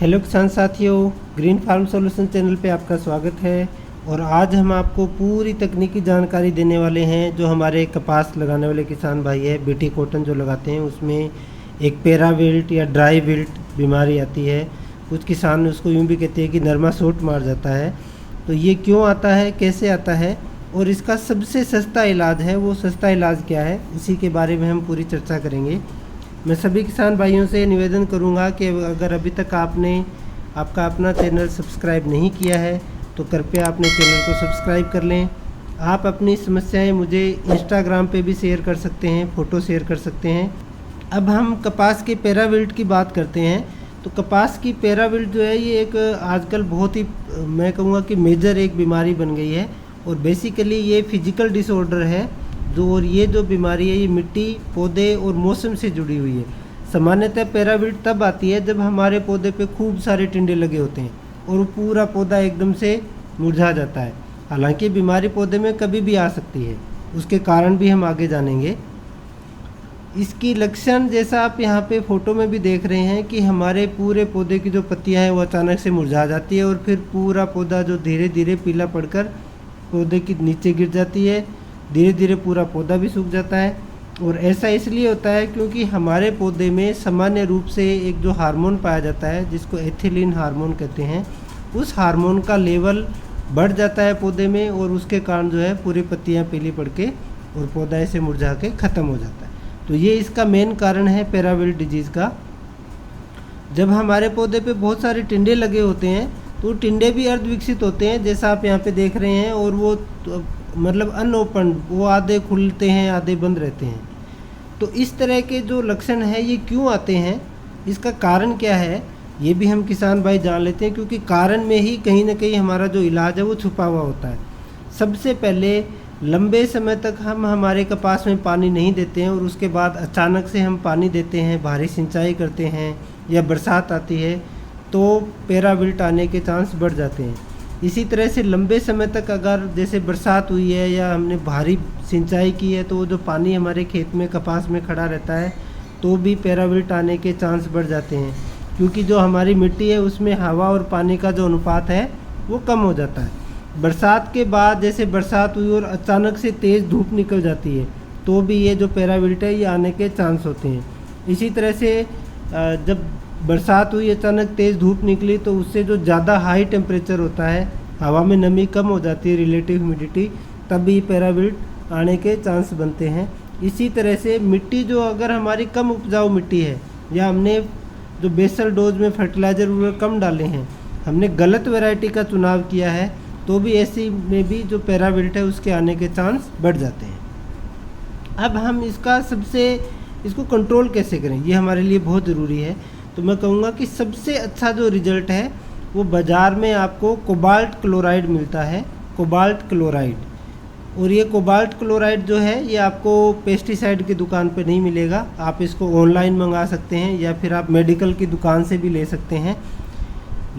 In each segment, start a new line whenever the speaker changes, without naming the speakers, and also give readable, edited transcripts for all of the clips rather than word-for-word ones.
Hello किसान साथियों, green farm solution channel पे आपका स्वागत है। और आज हम आपको पूरी तकनीकी जानकारी देने वाले हैं। जो हमारे कपास लगाने वाले किसान भाई है, बीटी कॉटन जो लगाते हैं, उसमें एक पैरा विल्ट या ड्राई विल्ट बीमारी आती है। कुछ किसान उसको यूँ भी कहते हैं कि नरमा सोट मार जाता है। तो ये क्यों आता है, कैसे आता है और इसका सबसे सस्ता इलाज है, वो सस्ता इलाज क्या है, इसी के बारे में हम पूरी चर्चा करेंगे। मैं सभी किसान भाइयों से निवेदन करूंगा कि अगर अभी तक आपने आपका अपना चैनल सब्सक्राइब नहीं किया है तो कृपया अपने चैनल को सब्सक्राइब कर लें। आप अपनी समस्याएं मुझे इंस्टाग्राम पे भी शेयर कर सकते हैं, फ़ोटो शेयर कर सकते हैं। अब हम कपास के पैराविल्ट की बात करते हैं। तो कपास की पैराविल्ट जो है, ये एक आजकल बहुत ही मैं कहूँगा कि मेजर एक बीमारी बन गई है। और बेसिकली ये फिजिकल डिसऑर्डर है और ये जो बीमारी है ये मिट्टी, पौधे और मौसम से जुड़ी हुई है। सामान्यतः पैराविल्ट तब आती है जब हमारे पौधे पे खूब सारे टिंडे लगे होते हैं और वो पूरा पौधा एकदम से मुरझा जाता है। हालांकि बीमारी पौधे में कभी भी आ सकती है, उसके कारण भी हम आगे जानेंगे। इसकी लक्षण जैसा आप यहाँ पे फोटो में भी देख रहे हैं कि हमारे पूरे पौधे की जो पत्तियाँ हैं वो अचानक से मुरझा जाती है और फिर पूरा पौधा जो धीरे धीरे पीला पड़कर पौधे के नीचे गिर जाती है। धीरे धीरे पूरा पौधा भी सूख जाता है। और ऐसा इसलिए होता है क्योंकि हमारे पौधे में सामान्य रूप से एक जो हार्मोन पाया जाता है, जिसको एथिलीन हार्मोन कहते हैं, उस हार्मोन का लेवल बढ़ जाता है पौधे में और उसके कारण जो है पूरी पत्तियां पीली पड़ के और पौधा ऐसे मुरझा के ख़त्म हो जाता है। तो ये इसका मेन कारण है पैराविल्ट डिजीज़ का। जब हमारे पौधे पे बहुत सारे टिंडे लगे होते हैं तो टिंडे भी अर्ध विकसित होते हैं, जैसा आप यहाँ पे देख रहे हैं, और वो मतलब अनओपन, वो आधे खुलते हैं आधे बंद रहते हैं। तो इस तरह के जो लक्षण हैं ये क्यों आते हैं, इसका कारण क्या है, ये भी हम किसान भाई जान लेते हैं। क्योंकि कारण में ही कहीं ना कहीं हमारा जो इलाज है वो छुपा हुआ होता है। सबसे पहले लंबे समय तक हम हमारे कपास में पानी नहीं देते हैं और उसके बाद अचानक से हम पानी देते हैं, भारी सिंचाई करते हैं या बरसात आती है तो पैराविल्ट आने के चांस बढ़ जाते हैं। इसी तरह से लंबे समय तक अगर जैसे बरसात हुई है या हमने भारी सिंचाई की है तो वो जो पानी हमारे खेत में कपास में खड़ा रहता है तो भी पैराविल्ट आने के चांस बढ़ जाते हैं। क्योंकि जो हमारी मिट्टी है उसमें हवा और पानी का जो अनुपात है वो कम हो जाता है। बरसात के बाद जैसे बरसात हुई और अचानक से तेज़ धूप निकल जाती है तो भी ये जो पैराविल्ट है ये आने के चांस होते हैं। इसी तरह से जब बरसात हुई, अचानक तेज़ धूप निकली, तो उससे जो ज़्यादा हाई टेम्परेचर होता है, हवा में नमी कम हो जाती है, रिलेटिव ह्यूमिडिटी, तब भी पैराविल्ट आने के चांस बनते हैं। इसी तरह से मिट्टी जो अगर हमारी कम उपजाऊ मिट्टी है या हमने जो बेसल डोज में फर्टिलाइज़र वगैरह कम डाले हैं, हमने गलत वैरायटी का चुनाव किया है, तो भी ऐसी में भी जो पैराविल्ट है उसके आने के चांस बढ़ जाते हैं। अब हम इसको कंट्रोल कैसे करें, ये हमारे लिए बहुत ज़रूरी है। तो मैं कहूँगा कि सबसे अच्छा जो रिज़ल्ट है वो बाज़ार में आपको कोबाल्ट क्लोराइड मिलता है, कोबाल्ट क्लोराइड। और ये कोबाल्ट क्लोराइड जो है ये आपको पेस्टिसाइड की दुकान पे नहीं मिलेगा। आप इसको ऑनलाइन मंगा सकते हैं या फिर आप मेडिकल की दुकान से भी ले सकते हैं।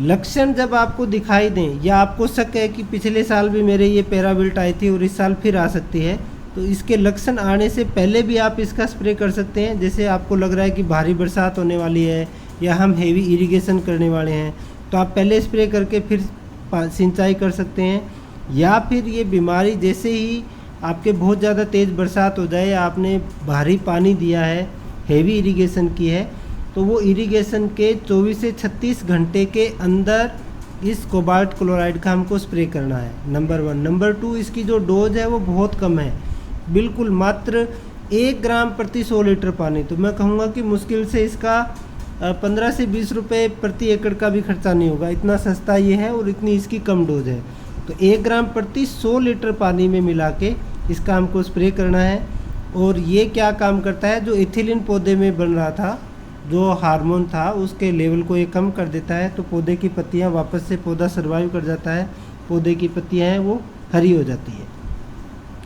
लक्षण जब आपको दिखाई दें या आपको शक है कि पिछले साल भी मेरे ये पैराविल्ट आई थी और इस साल फिर आ सकती है, तो इसके लक्षण आने से पहले भी आप इसका स्प्रे कर सकते हैं। जैसे आपको लग रहा है कि भारी बरसात होने वाली है या हम हेवी इरिगेशन करने वाले हैं तो आप पहले स्प्रे करके फिर सिंचाई कर सकते हैं। या फिर ये बीमारी जैसे ही आपके बहुत ज़्यादा तेज़ बरसात हो जाए, आपने भारी पानी दिया है, हेवी इरिगेशन की है, तो वो इरिगेशन के 24 से 36 घंटे के अंदर इस कोबाल्ट क्लोराइड का हमको स्प्रे करना है, नंबर 1। नंबर 2, इसकी जो डोज है वो बहुत कम है, बिल्कुल मात्र 1 ग्राम प्रति 100 लीटर पानी। तो मैं कहूँगा कि मुश्किल से इसका 15 से 20 रुपये प्रति एकड़ का भी खर्चा नहीं होगा, इतना सस्ता ये है और इतनी इसकी कम डोज है। तो 1 ग्राम प्रति 100 लीटर पानी में मिला के इसका हमको स्प्रे करना है। और ये क्या काम करता है, जो एथिलीन पौधे में बन रहा था, जो हार्मोन था, उसके लेवल को ये कम कर देता है। तो पौधे की पत्तियाँ वापस से पौधा सर्वाइव कर जाता है, पौधे की पत्तियाँ हैं वो हरी हो जाती है।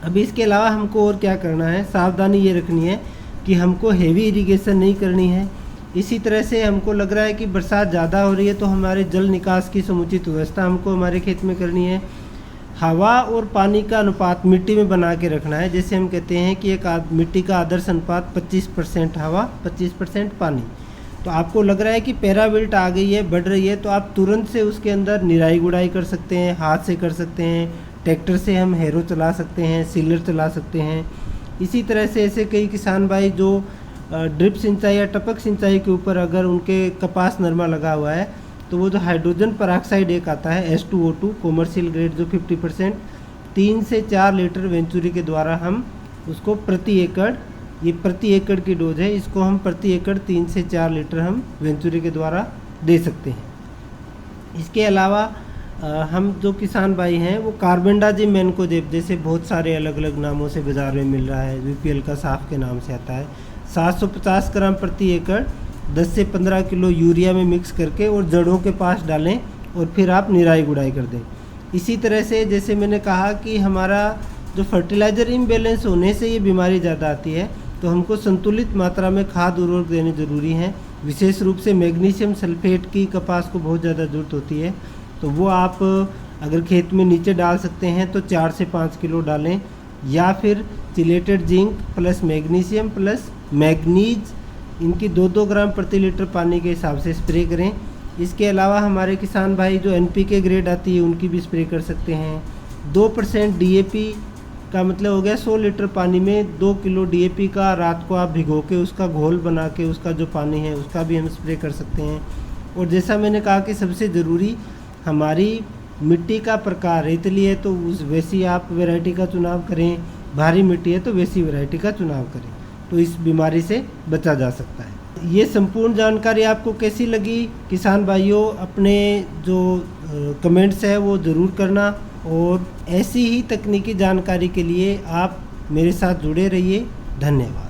अब इसके अलावा हमको और क्या करना है, सावधानी ये रखनी है कि हमको हेवी इरिगेशन नहीं करनी है। इसी तरह से हमको लग रहा है कि बरसात ज़्यादा हो रही है तो हमारे जल निकास की समुचित व्यवस्था हमको हमारे खेत में करनी है। हवा और पानी का अनुपात मिट्टी में बना के रखना है। जैसे हम कहते हैं कि एक मिट्टी का आदर्श अनुपात 25% हवा 25% पानी। तो आपको लग रहा है कि पैराविल्ट आ गई है, बढ़ रही है, तो आप तुरंत से उसके अंदर निराई गुड़ाई कर सकते हैं, हाथ से कर सकते हैं, ट्रैक्टर से हम हैरो चला सकते हैं, सीलर चला सकते हैं। इसी तरह से ऐसे कई किसान भाई जो ड्रिप सिंचाई या टपक सिंचाई के ऊपर अगर उनके कपास नरमा लगा हुआ है, तो वो जो हाइड्रोजन पराक्साइड एक आता है H2O2 कॉमर्शियल ग्रेड जो 50%, 3 से 4 लीटर वेंचुरी के द्वारा हम उसको प्रति एकड़, ये प्रति एकड़ की डोज है, इसको हम प्रति एकड़ 3 से 4 लीटर हम वेंचुरी के द्वारा दे सकते हैं। इसके अलावा हम जो किसान भाई हैं वो कार्बेंडाजिम मैनकोजेब, जैसे बहुत सारे अलग अलग नामों से बाज़ार में मिल रहा है, VPL का साफ के नाम से आता है, 750 ग्राम प्रति एकड़ 10 से 15 किलो यूरिया में मिक्स करके और जड़ों के पास डालें और फिर आप निराई गुड़ाई कर दें। इसी तरह से जैसे मैंने कहा कि हमारा जो फर्टिलाइज़र इम्बैलेंस होने से ये बीमारी ज़्यादा आती है, तो हमको संतुलित मात्रा में खाद उर्वरक देने ज़रूरी हैं। विशेष रूप से मैग्नीशियम सल्फेट की कपास को बहुत ज़्यादा ज़रूरत होती है, तो वो आप अगर खेत में नीचे डाल सकते हैं तो 4 से 5 किलो डालें, या फिर chelated zinc plus magnesium plus manganese, इनकी 2-2 ग्राम प्रति लीटर पानी के हिसाब से स्प्रे करें। इसके अलावा हमारे किसान भाई जो NPK ग्रेड आती है उनकी भी स्प्रे कर सकते हैं। 2% DAP का मतलब हो गया 100 लीटर पानी में 2 किलो DAP का रात को आप भिगो के उसका घोल बना के उसका जो पानी है उसका भी हम स्प्रे कर सकते हैं। और जैसा मैंने कहा कि सबसे ज़रूरी हमारी मिट्टी का प्रकार, रेतीली है तो उस वैसी आप वैरायटी का चुनाव करें, भारी मिट्टी है तो वैसी वैरायटी का चुनाव करें, तो इस बीमारी से बचा जा सकता है। ये संपूर्ण जानकारी आपको कैसी लगी किसान भाइयों, अपने जो कमेंट्स है वो ज़रूर करना, और ऐसी ही तकनीकी जानकारी के लिए आप मेरे साथ जुड़े रहिए। धन्यवाद।